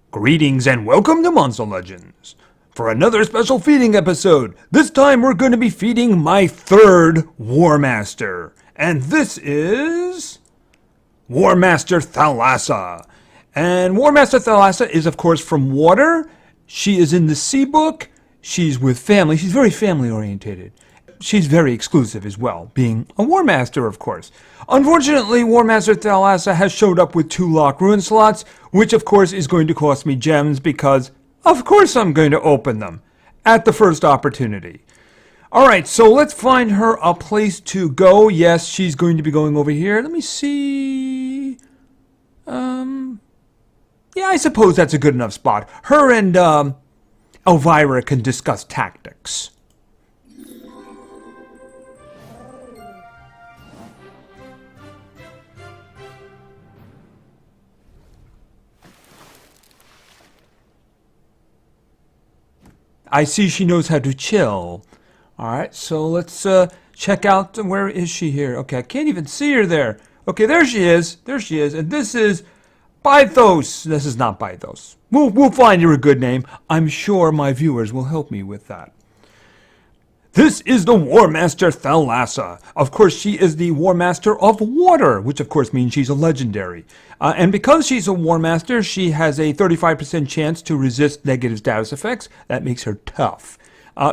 Greetings and welcome to Monster Legends. For another special feeding episode, this time we're going to be feeding my third Warmaster. And this is Warmaster Thalassa. And Warmaster Thalassa is of course from water. She is in the sea book. She's with family. She's very family orientated. She's very exclusive as well, being a Warmaster, of course. Unfortunately, Warmaster Thalassa has showed up with 2 lock ruin slots, which of course is going to cost me gems because, of course, I'm going to open them at the first opportunity. Alright, so let's find her a place to go. Yes, she's going to be going over here. Let me see. Yeah, I suppose that's a good enough spot. Her and Elvira can discuss tactics. I see she knows how to chill. Alright, so let's check out, where is she here? Okay, I can't even see her there. Okay, there she is. There she is. And this is Bythos. This is not Bythos. We'll find her a good name. I'm sure my viewers will help me with that. This is the Warmaster Thalassa. Of course, she is the Warmaster of Water, which of course means she's a legendary. And because she's a Warmaster, she has a 35% chance to resist negative status effects. That makes her tough.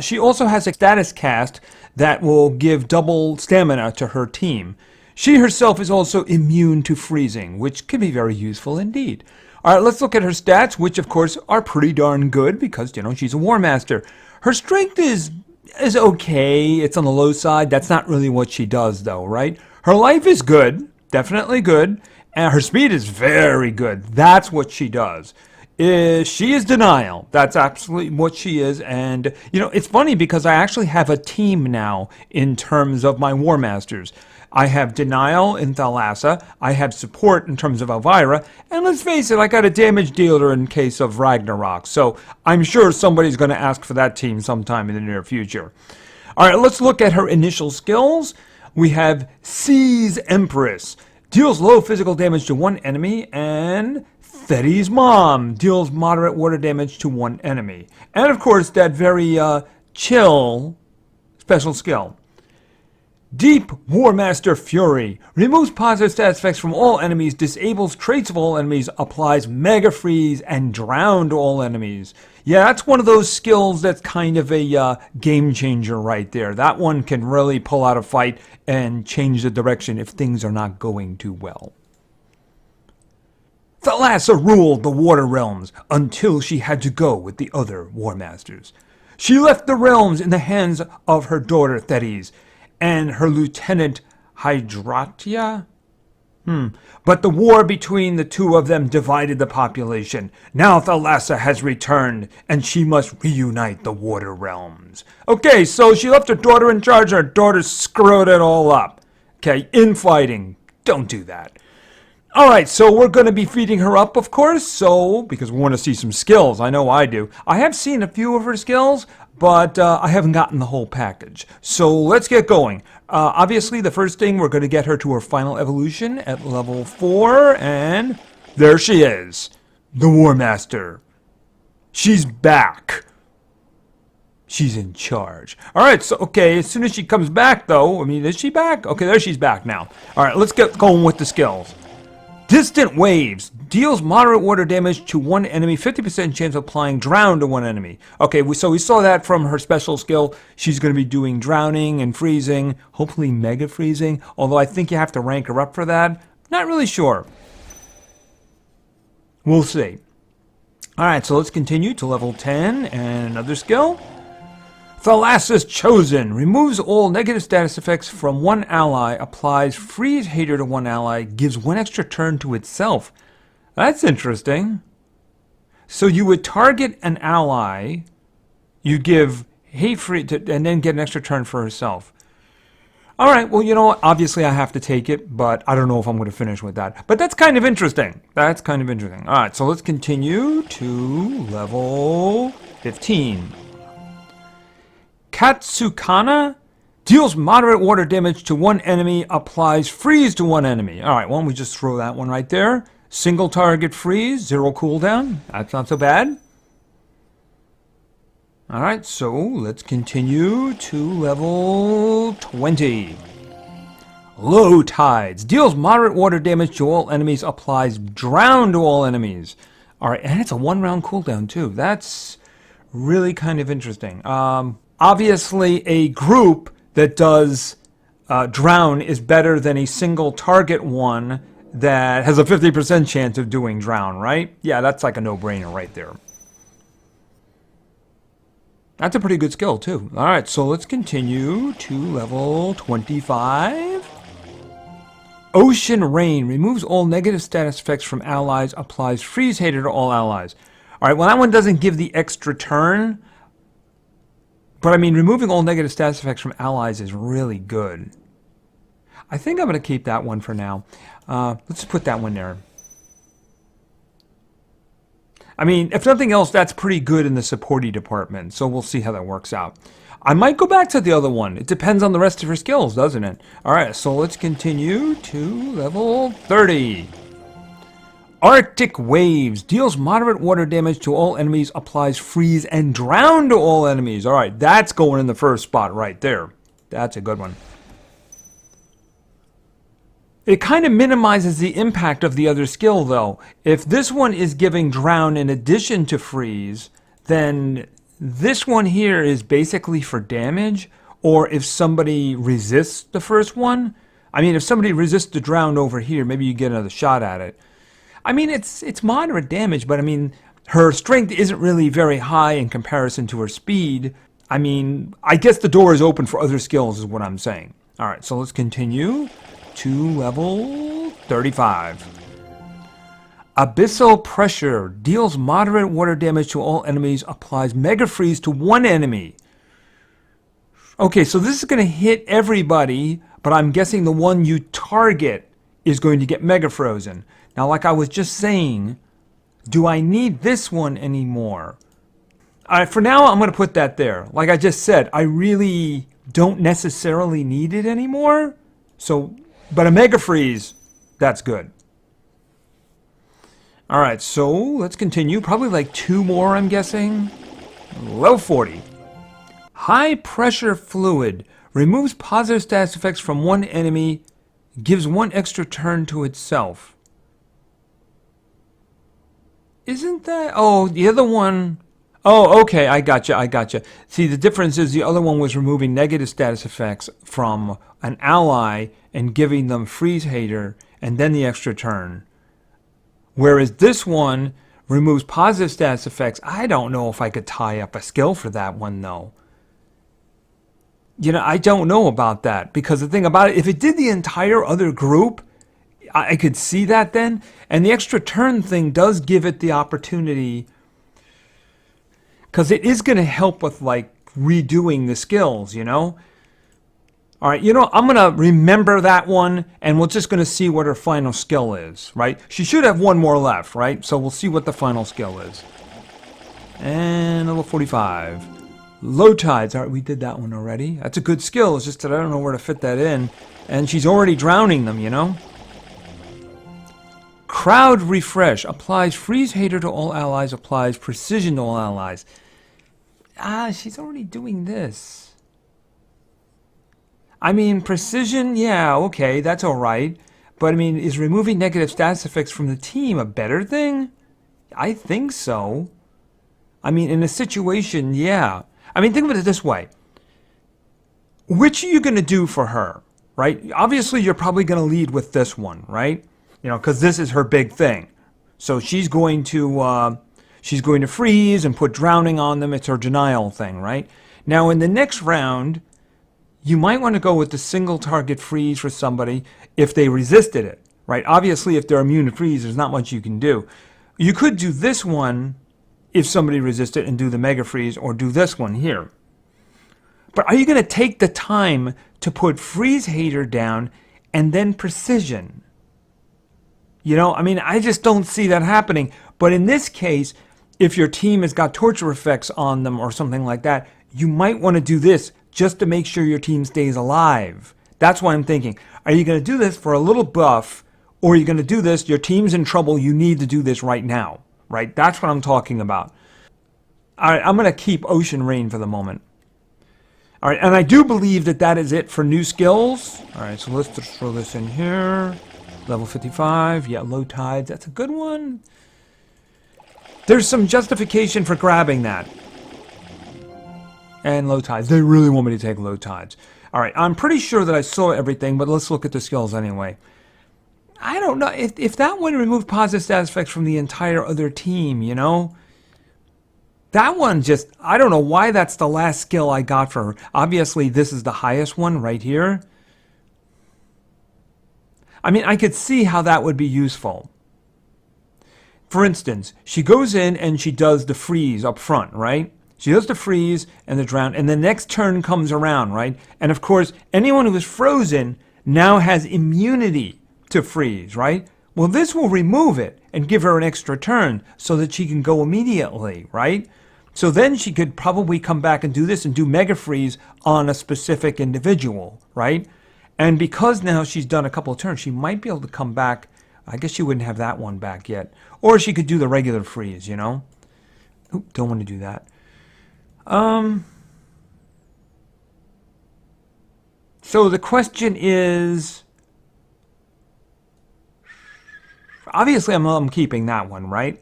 She also has a status cast that will give double stamina to her team. She herself is also immune to freezing, which can be very useful indeed. Alright, let's look at her stats, which of course are pretty darn good because, you know, she's a Warmaster. Her strength is okay. It's on the low side. That's not really what she does, though, right? Her life is good, definitely good, and her speed is very good. That's what she does. She is denial. That's absolutely what she is. And, you know, it's funny because I actually have a team now in terms of my Warmasters. I have denial in Thalassa, I have support in terms of Elvira, and let's face it, I got a damage dealer in case of Ragnarok, so I'm sure somebody's going to ask for that team sometime in the near future. Alright, let's look at her initial skills. We have Sea's Empress, deals low physical damage to 1 enemy, and Thetty's Mom, deals moderate water damage to 1 enemy. And of course, that very chill special skill. Deep Warmaster Fury removes positive status effects from all enemies, disables traits of all enemies, applies Mega Freeze, and drown to all enemies. Yeah, that's one of those skills that's kind of a game changer right there. That one can really pull out a fight and change the direction if things are not going too well. Thalassa ruled the Water Realms until she had to go with the other Warmasters. She left the realms in the hands of her daughter Thetis and her lieutenant Hydratia? But the war between the 2 of them divided the population. Now Thalassa has returned, and she must reunite the Water Realms. Okay, so she left her daughter in charge, and her daughter screwed it all up. Okay, infighting. Don't do that. Alright, so we're going to be feeding her up, of course, because we want to see some skills. I know I do. I have seen a few of her skills, but I haven't gotten the whole package. So let's get going. Obviously, the first thing, we're going to get her to her final evolution at level 4, and there she is, the Warmaster. She's back. She's in charge. Alright, so, okay, as soon as she comes back, though, I mean, is she back? Okay, there she's back now. Alright, let's get going with the skills. Distant Waves deals moderate water damage to 1 enemy, 50% chance of applying drown to 1 enemy. Okay, so we saw that from her special skill. She's going to be doing drowning and freezing, hopefully mega freezing, although I think you have to rank her up for that. Not really sure. We'll see. Alright, so let's continue to level 10 and another skill. Thalassa's Chosen removes all negative status effects from 1 ally, applies Freeze Hater to 1 ally, gives 1 extra turn to itself. That's interesting. So you would target an ally, you give Hate Free, and then get an extra turn for herself. Alright, well, you know what? Obviously I have to take it, but I don't know if I'm going to finish with that. But that's kind of interesting. That's kind of interesting. Alright, so let's continue to level 15. Katsukana deals moderate water damage to 1 enemy, applies freeze to 1 enemy. Alright, why don't we just throw that one right there. Single target freeze, 0 cooldown. That's not so bad. Alright, so let's continue to level 20. Low Tides. Deals moderate water damage to all enemies, applies drown to all enemies. Alright, and it's a 1-round cooldown too. That's really kind of interesting. Obviously, a group that does drown is better than a single target one that has a 50% chance of doing drown, right? Yeah, that's like a no-brainer right there. That's a pretty good skill, too. Alright, so let's continue to level 25. Ocean Rain. Removes all negative status effects from allies. Applies Freeze Hater to all allies. Alright, well that one doesn't give the extra turn. But I mean, removing all negative status effects from allies is really good. I think I'm going to keep that one for now. Let's put that one there. I mean, if nothing else, that's pretty good in the supporty department, so we'll see how that works out. I might go back to the other one. It depends on the rest of her skills, doesn't it? Alright, so let's continue to level 30. Arctic Waves. Deals moderate water damage to all enemies, applies freeze and drown to all enemies. Alright, that's going in the first spot right there. That's a good one. It kind of minimizes the impact of the other skill, though. If this one is giving drown in addition to freeze, then this one here is basically for damage, or if somebody resists the first one. I mean, if somebody resists the drown over here, maybe you get another shot at it. I mean, it's moderate damage, but I mean, her strength isn't really very high in comparison to her speed. I mean, I guess the door is open for other skills is what I'm saying. Alright, so let's continue to level 35. Abyssal Pressure. Deals moderate water damage to all enemies. Applies Mega Freeze to one enemy. Okay, so this is going to hit everybody, but I'm guessing the one you target is going to get Mega Frozen. Now, like I was just saying, do I need this one anymore? Alright, for now, I'm going to put that there. Like I just said, I really don't necessarily need it anymore. So, but a Mega Freeze, that's good. Alright, so let's continue. Probably like 2 more, I'm guessing. Level 40. High Pressure Fluid. Removes positive status effects from one enemy. Gives 1 extra turn to itself. Isn't that... Oh, the other one... Oh, okay, I gotcha. See, the difference is the other one was removing negative status effects from an ally and giving them Freeze Hater and then the extra turn. Whereas this one removes positive status effects. I don't know if I could tie up a skill for that one, though. You know, I don't know about that. Because the thing about it, if it did the entire other group, I could see that then. And the extra turn thing does give it the opportunity... Because it is going to help with, like, redoing the skills, you know? Alright, you know, I'm going to remember that one, and we're just going to see what her final skill is, right? She should have 1 more left, right? So we'll see what the final skill is. And level 45. Low Tides. Alright, we did that one already. That's a good skill, it's just that I don't know where to fit that in. And she's already drowning them, you know? Crowd Refresh. Applies Freeze Hater to all allies. Applies Precision to all allies. She's already doing this. I mean, Precision, yeah, okay, that's alright. But I mean, is removing negative status effects from the team a better thing? I think so. I mean, in a situation, yeah. I mean, think of it this way. Which are you going to do for her, right? Obviously, you're probably going to lead with this one, right? You know, because this is her big thing. So she's going to freeze and put drowning on them. It's her denial thing, right? Now, in the next round, you might want to go with the single target freeze for somebody if they resisted it, right? Obviously, if they're immune to freeze, there's not much you can do. You could do this one if somebody resisted and do the Mega Freeze, or do this one here. But are you going to take the time to put Freeze Hater down and then Precision? You know, I mean, I just don't see that happening. But in this case, if your team has got torture effects on them or something like that, you might want to do this just to make sure your team stays alive. That's why I'm thinking, are you going to do this for a little buff, or you're going to do this, your team's in trouble, you need to do this right now, right? That's what I'm talking about. All right, I'm going to keep Ocean Rain for the moment. All right, and I do believe that that is it for new skills. All right, so let's just throw this in here. Level 55, yeah, Low Tides, that's a good one. There's some justification for grabbing that. And Low Tides, they really want me to take Low Tides. All right, I'm pretty sure that I saw everything, but let's look at the skills anyway. I don't know, if that one removed positive status effects from the entire other team, you know? That one just, I don't know why that's the last skill I got for her. Obviously, this is the highest one right here. I mean, I could see how that would be useful. For instance, she goes in and she does the freeze up front, right? She does the freeze and the drown, and the next turn comes around, right? And of course, anyone who is frozen now has immunity to freeze, right? Well, this will remove it and give her an extra turn so that she can go immediately, right? So then she could probably come back and do this and do Mega Freeze on a specific individual, right? And because now she's done a couple of turns, she might be able to come back. I guess she wouldn't have that one back yet. Or she could do the regular freeze, you know? Oop, don't want to do that. So the question is, obviously I'm keeping that one, right?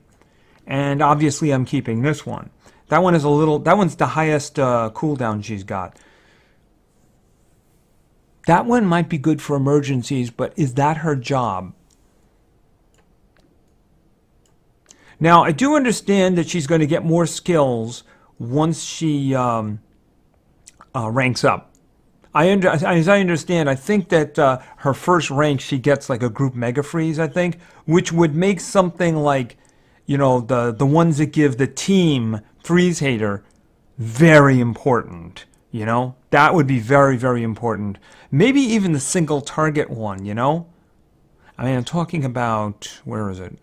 And obviously I'm keeping this one. That one is that one's the highest cooldown she's got. That one might be good for emergencies, but is that her job? Now, I do understand that she's going to get more skills once she ranks up. As I understand, I think that her first rank, she gets like a group Mega Freeze, I think, which would make something like, you know, the ones that give the team Freeze Hater very important, you know? That would be very, very important. Maybe even the single target one, you know? I mean, I'm talking about, where is it?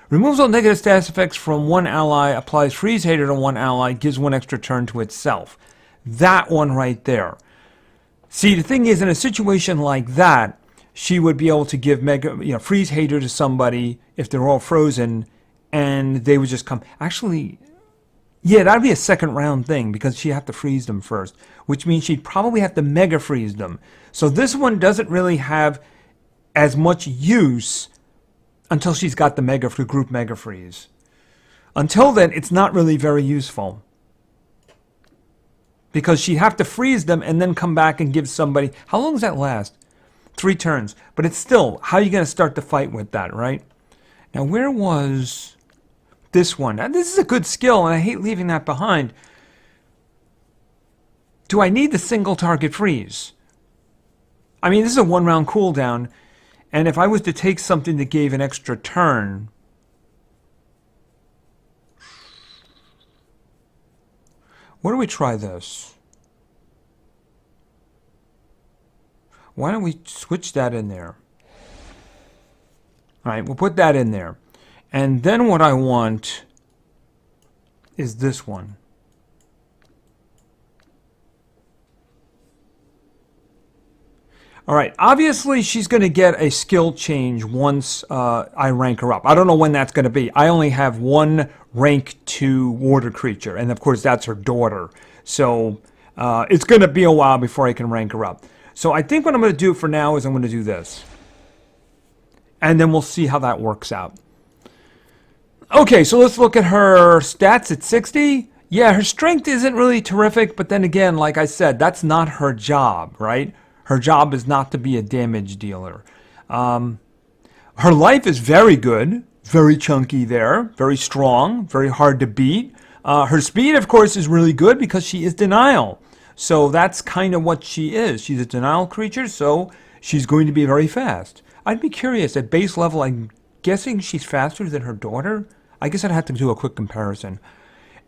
Removes all negative status effects from one ally, applies Freeze Hater to one ally, gives one extra turn to itself. That one right there. See, the thing is, in a situation like that, she would be able to give Freeze Hater to somebody if they're all frozen, and they would just come. Actually, yeah, that'd be a second round thing because she'd have to freeze them first, which means she'd probably have to Mega Freeze them. So this one doesn't really have as much use until she's got the group Mega Freeze. Until then, it's not really very useful. Because she'd have to freeze them and then come back and give somebody... How long does that last? 3 turns. But it's still, how are you going to start the fight with that, right? Now, where was this one? Now, this is a good skill, and I hate leaving that behind. Do I need the single target freeze? I mean, this is a 1-round cooldown, and if I was to take something that gave an extra turn... Why don't we try this? Why don't we switch that in there? All right, we'll put that in there. And then what I want is this one. All right, obviously she's going to get a skill change once I rank her up. I don't know when that's going to be. I only have one rank 2 water creature, and of course that's her daughter. So it's going to be a while before I can rank her up. So I think what I'm going to do for now is I'm going to do this. And then we'll see how that works out. Okay, so let's look at her stats at 60. Yeah, her strength isn't really terrific, but then again, like I said, that's not her job, right? Her job is not to be a damage dealer. Her life is very good, very chunky there, very strong, very hard to beat. Her speed, of course, is really good because she is denial. So that's kind of what she is. She's a denial creature, so she's going to be very fast. I'd be curious, at base level, I'm guessing she's faster than her daughter? I guess I'd have to do a quick comparison.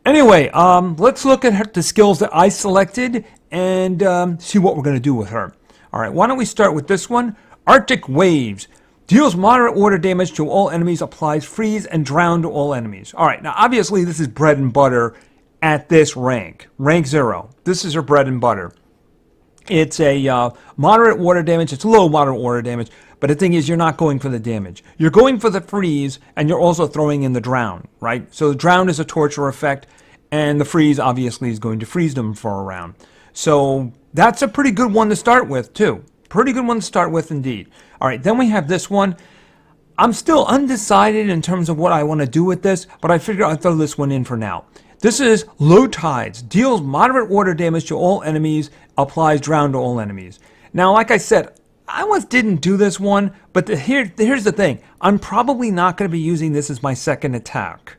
Anyway, let's look at the skills that I selected and see what we're going to do with her. All right, why don't we start with this one? Arctic Waves. Deals moderate water damage to all enemies, applies freeze and drown to all enemies. All right, now obviously this is bread and butter at this rank. Rank 0. This is her bread and butter. It's a moderate water damage. It's low moderate water damage. But the thing is, you're not going for the damage. You're going for the freeze, and you're also throwing in the drown, right? So the drown is a torture effect, and the freeze obviously is going to freeze them for a round. So that's a pretty good one to start with, too. Pretty good one to start with, indeed. All right, then we have this one. I'm still undecided in terms of what I want to do with this, but I figure I'll throw this one in for now. This is Low Tides. Deals moderate water damage to all enemies, applies drown to all enemies. Now, like I said, I once didn't do this one, but here's the thing. I'm probably not going to be using this as my second attack,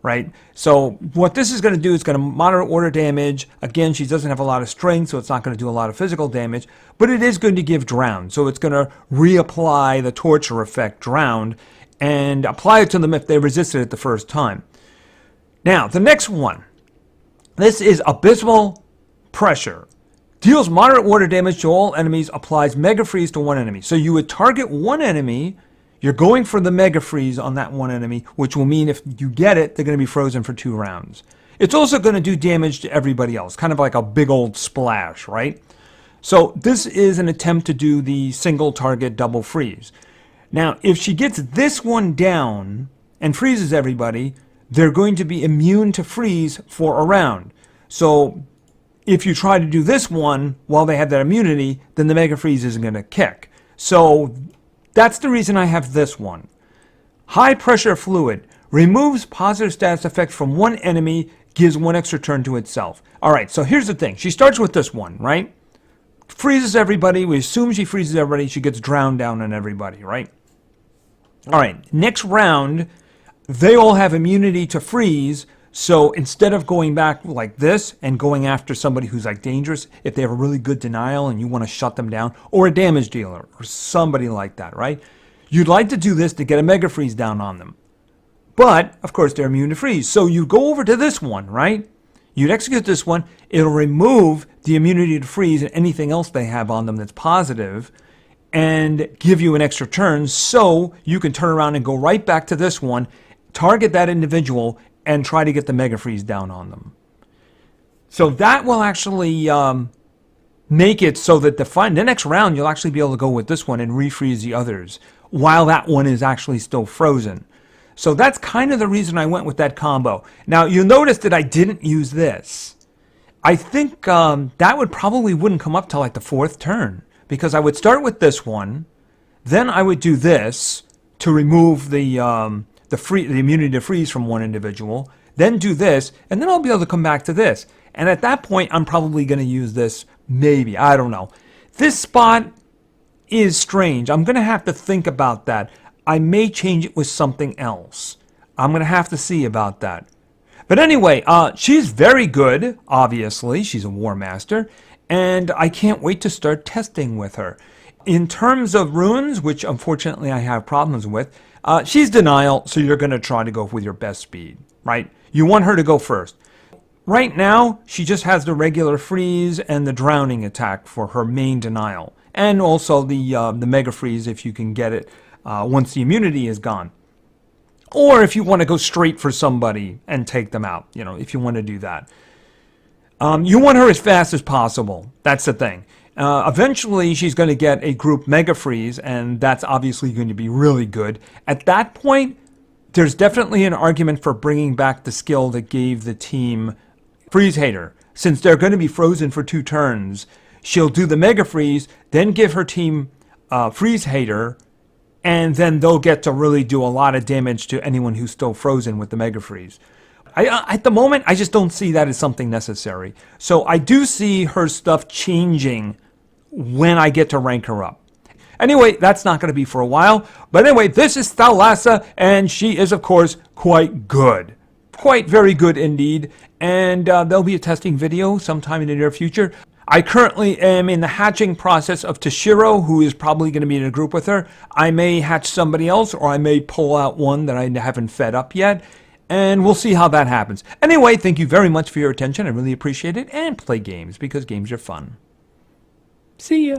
right? So what this is going to do is going to moderate water damage. Again, she doesn't have a lot of strength, so it's not going to do a lot of physical damage, but it is going to give drown. So it's going to reapply the torture effect drowned and apply it to them if they resisted it the first time. Now, the next one. This is Abysmal Pressure. Deals moderate water damage to all enemies, applies Mega Freeze to one enemy. So you would target one enemy, you're going for the Mega Freeze on that one enemy, which will mean if you get it, they're going to be frozen for 2 rounds. It's also going to do damage to everybody else, kind of like a big old splash, right? So this is an attempt to do the single target double freeze. Now, if she gets this one down and freezes everybody, they're going to be immune to freeze for a round. So if you try to do this one while they have that immunity, then the Mega Freeze isn't going to kick. So that's the reason I have this one. High Pressure Fluid. Removes positive status effect from one enemy, gives 1 extra turn to itself. Alright, so here's the thing. She starts with this one, right? Freezes everybody. We assume she freezes everybody. She gets drowned down on everybody, right? Alright, next round, they all have immunity to freeze. So instead of going back like this and going after somebody who's like dangerous, if they have a really good denial and you want to shut them down, or a damage dealer or somebody like that, right? You'd like to do this to get a Mega Freeze down on them. But, of course, they're immune to freeze. So you go over to this one, right? You'd execute this one. It'll remove the immunity to freeze and anything else they have on them that's positive and give you an extra turn so you can turn around and go right back to this one, target that individual, and try to get the Mega Freeze down on them. So that will actually make it so that the next round you'll actually be able to go with this one and refreeze the others while that one is actually still frozen. So that's kind of the reason I went with that combo. Now you'll notice that I didn't use this. I think that wouldn't come up till like the 4th turn, because I would start with this one, then I would do this to remove the immunity to freeze from one individual, then do this, and then I'll be able to come back to this. And at that point, I'm probably going to use this, maybe. I don't know. This spot is strange. I'm going to have to think about that. I may change it with something else. I'm going to have to see about that. But anyway, she's very good, obviously. She's a Warmaster, and I can't wait to start testing with her. In terms of runes, which unfortunately I have problems with, she's denial, so you're going to try to go with your best speed, right? You want her to go first. Right now, she just has the regular freeze and the drowning attack for her main denial. And also the Mega Freeze if you can get it once the immunity is gone. Or if you want to go straight for somebody and take them out, if you want to do that. You want her as fast as possible. That's the thing. Eventually, she's going to get a group Mega Freeze, and that's obviously going to be really good. At that point, there's definitely an argument for bringing back the skill that gave the team Freeze Hater. Since they're going to be frozen for 2 turns, she'll do the Mega Freeze, then give her team Freeze Hater, and then they'll get to really do a lot of damage to anyone who's still frozen with the Mega Freeze. At the moment, I just don't see that as something necessary. So I do see her stuff changing when I get to rank her up. Anyway, that's not going to be for a while. But anyway, this is Thalassa, and she is, of course, quite good. Quite very good indeed. And there'll be a testing video sometime in the near future. I currently am in the hatching process of Toshiro, who is probably going to be in a group with her. I may hatch somebody else, or I may pull out one that I haven't fed up yet. And we'll see how that happens. Anyway, thank you very much for your attention. I really appreciate it. And play games, because games are fun. See ya.